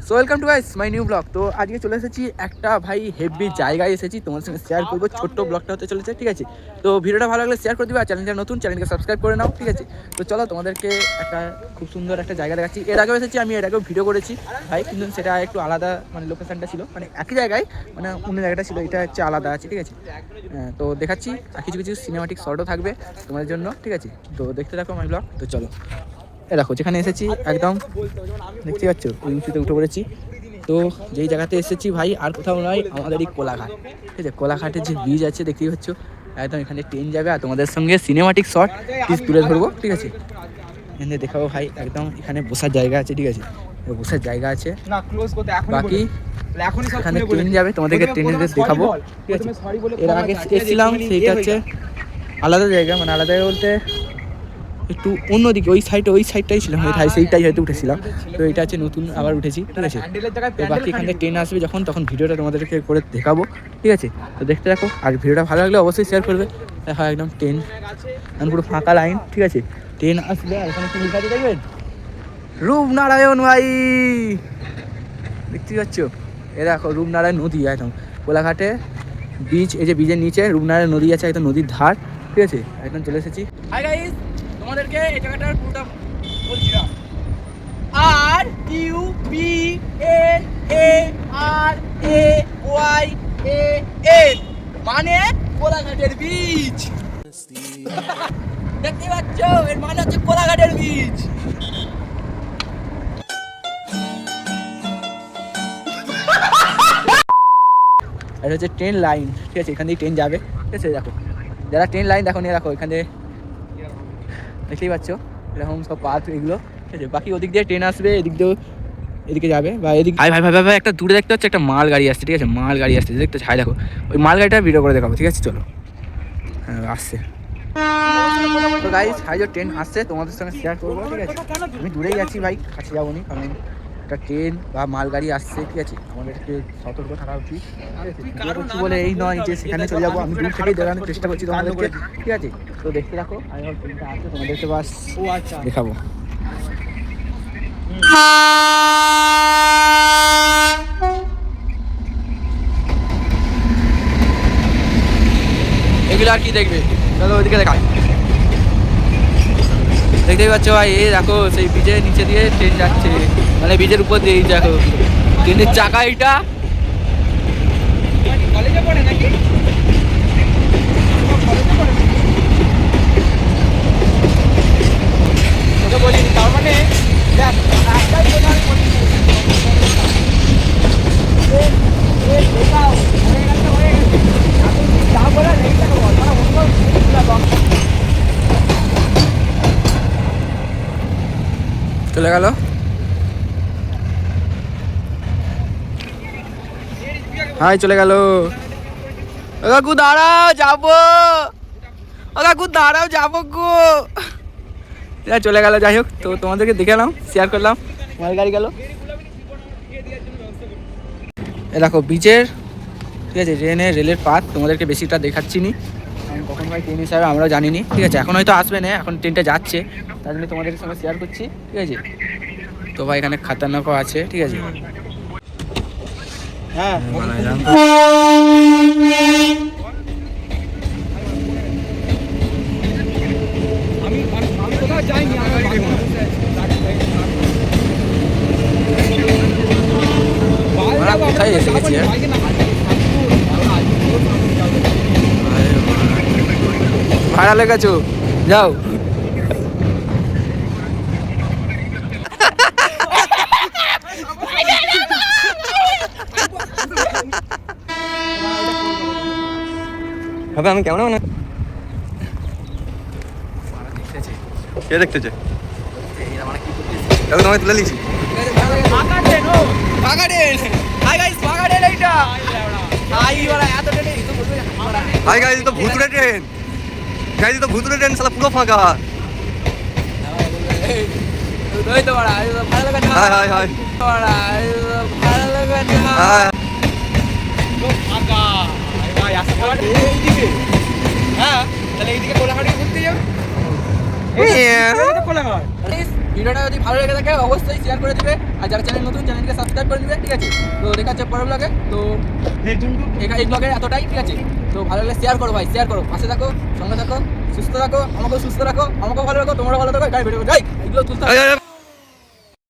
So welcome to guys my new blog. তো আজকে চলে এসেছি একটা ভাই হেভি জায়গায় এসেছি, তোমার সঙ্গে শেয়ার করবো। ছোট্ট ব্লগটা হতে চলেছে, ঠিক আছে? তো ভিডিওটা ভালো লাগলে শেয়ার করে দিবে, আর চ্যানেলটা নতুন, চ্যানেলকে সাবস্ক্রাইব করে নাও, ঠিক আছে? তো চলো তোমাদেরকে একটা খুব সুন্দর একটা জায়গা দেখাচ্ছি। এর আগেও এসেছি আমি, এর আগেও ভিডিও করেছি ভাই, কিন্তু সেটা একটু আলাদা, মানে লোকেশনটা ছিল মানে একই জায়গায়, মানে অন্য জায়গাটা ছিল, এটা হচ্ছে আলাদা আছে, ঠিক আছে? তো দেখাচ্ছি, আর কিছু কিছু সিনেমাটিক শর্টও থাকবে তোমাদের জন্য, ঠিক আছে? তো দেখতে থাকো মাই ব্লগ। তো চলো, এ দেখো যেখানে এসেছি একদম দেখতে পাচ্ছ, ওই উঁচুতে উঠে পড়েছি। তো যেই জায়গাতে এসেছি ভাই আর কোথাও নয়, আমাদের এই কোলাঘাট, ঠিক আছে? কোলাঘাটের যে ব্রিজ আছে দেখতেই পাচ্ছ, একদম এখানে ট্রেন যাবে, আর তোমাদের সঙ্গে সিনেমাটিক শট পিস তুলে ধরবো, ঠিক আছে? এখানে দেখাবো ভাই, একদম এখানে বসার জায়গা আছে, ঠিক আছে? বসার জায়গা আছে, বাকি এখানে ট্রেন যাবে, তোমাদেরকে ট্রেনে দেখাবো, ঠিক আছে? এর আগে এসেছিলাম, সেইটা হচ্ছে আলাদা জায়গা, মানে আলাদা জায়গা বলতে একটু অন্যদিকে, ওই সাইডটাই ছিলাম, সেইটাই হয়তো উঠেছিলাম। তো এটা হচ্ছে নতুন আবার উঠেছি, ঠিক আছে? তো বাকি এখানে ট্রেন আসবে যখন, তখন ভিডিওটা তোমাদেরকে করে দেখাবো, ঠিক আছে? তো দেখতে থাকো, আর ভিডিওটা ভালো লাগলে অবশ্যই শেয়ার করবে। দেখা একদম ট্রেন, এখন পুরো ফাঁকা লাইন, ঠিক আছে? ট্রেন আসবে, আর এখানে কি লেখা আছে দেখবেন, রূপনারায়ণ ভাই, দেখতে পাচ্ছ? এ দেখো রূপনারায়ণ নদী, একদম কোলাঘাটে বিচ, এই যে ব্রিজের নিচে রূপনারায়ণ নদী আছে, একদম নদীর ধার, ঠিক আছে? একদম চলে এসেছি। হাই গাইস, তোমাদেরকে এই জায়গাটার পুরোটা বলছিলাম। RUPNARAYAN মানে কোলাঘাটের বীজ। দেখতে পাচ্ছ, এর মানে হচ্ছে কোলাঘাটের বীজ। এটা হচ্ছে ট্রেন লাইন, ঠিক আছে? এখান দিয়ে ট্রেন যাবে, ঠিক আছে? দেখো যারা ট্রেন লাইন দেখো নিয়ে রাখো, এখানে দেখতেই পাচ্ছ এরকম সব পাথ এগুলো, ঠিক আছে? বাকি ওদিক দিয়ে ট্রেন আসবে, এদিক দিয়েও এদিকে যাবে, বা এদিক ভাই ভাই ভাই ভাই একটা দূরে দেখতে হচ্ছে একটা মাল গাড়ি আসছে, ঠিক আছে? মাল গাড়ি আসছে, দেখতে হাই দেখো, ওই মাল গাড়িটা ভিডিও করে দেখাবো, ঠিক আছে? চলো, হ্যাঁ আসছে। তো গাইস হাই, যে ট্রেন আসছে তোমাদের সঙ্গে শেয়ার করবো, ঠিক আছে? আমি দূরেই যাচ্ছি ভাই, কাছে যাবো নি, কারণ একটা ট্রেন বা মালগাড়ি আসছে, ঠিক আছে? আমাদেরকে সতর্ক থাকা উচিত, ঠিক আছে? করছি বলে এই নয় যে সেখানে চলে যাবো, আমি দূর থেকেই দেখানোর চেষ্টা করছি তোমাদেরকে, ঠিক আছে? তো দেখতে রাখো, আমি আমার ট্রেনটা আসছে তোমাদেরকে বাস দেখাবো। এগুলো আর কি দেখবে, চলো ওইদিকে দেখাই। দেখতেই পাচ্ছ ভাই, এই দেখো সেই ব্রিজের নিচে দিয়ে ট্রেন যাচ্ছে, মানে ব্রিজের উপর দিয়ে, দেখো ট্রেনের চাকা এটা। কলেজে পড়ে নাকি? ওকে বলিনি, তার মানে দেখ একটাই প্রধান চলে গেল। হাই চলে গেল। ও কাকু দাঁড়াও যাবো, ও কাকু দাঁড়াও যাবো গো। চলে গেল, যাই হোক, তো তোমাদেরকে দেখে এলাম, শেয়ার করলাম। মাল গাড়ি গেল, এ দেখো বিচের, ঠিক আছে? রেলের পাত তোমাদেরকে বেশিটা দেখাচ্ছি নি, কখন ভাই ট্রেন হিসাবে আমরাও জানিনি, ঠিক আছে? এখন হয়তো আসবে না, এখন ট্রেনটা যাচ্ছে, তার জন্য তোমাদের সঙ্গে শেয়ার করছি, ঠিক আছে? তো ভাই এখানে খাতারনাকও আছে, ঠিক আছে? হ্যাঁ কোথায় এসে গেছি, ভাড়া লেগেছো, যাও। হবে আমি কেমন না কে দেখতেছে, তোমায় তুলে নিয়েছি। হাই গাইস, তো ভুতুরে ট্রেন, গাইস তো ভুতুরে ট্রেন, শালা পুরো ফাঁকা। হাই হাই হাই হ্যাঁ, তাহলে এইদিকে কোলাঘাটে ঘুরতে যাবে। ভিডিওটা যদি ভালো লেগে থাকে অবশ্যই শেয়ার করে দিবে, আর যারা চ্যানেল নতুন চ্যানেলকে সাবস্ক্রাইব করে দিবে, ঠিক আছে? তো দেখা হচ্ছে পরের ব্লগে। তো এই ব্লগে এতটাই, ঠিক আছে? তো ভালো লাগলে শেয়ার করো ভাই, শেয়ার করো, পাশে থাকো, সঙ্গে থাকো, সুস্থ থাকো, আমাকেও সুস্থ রাখো, আমাকেও ভালো রাখো, তোমরা ভালো থাকো, গাড়ি ভিডিও যাই এগুলো তুলতে হবে।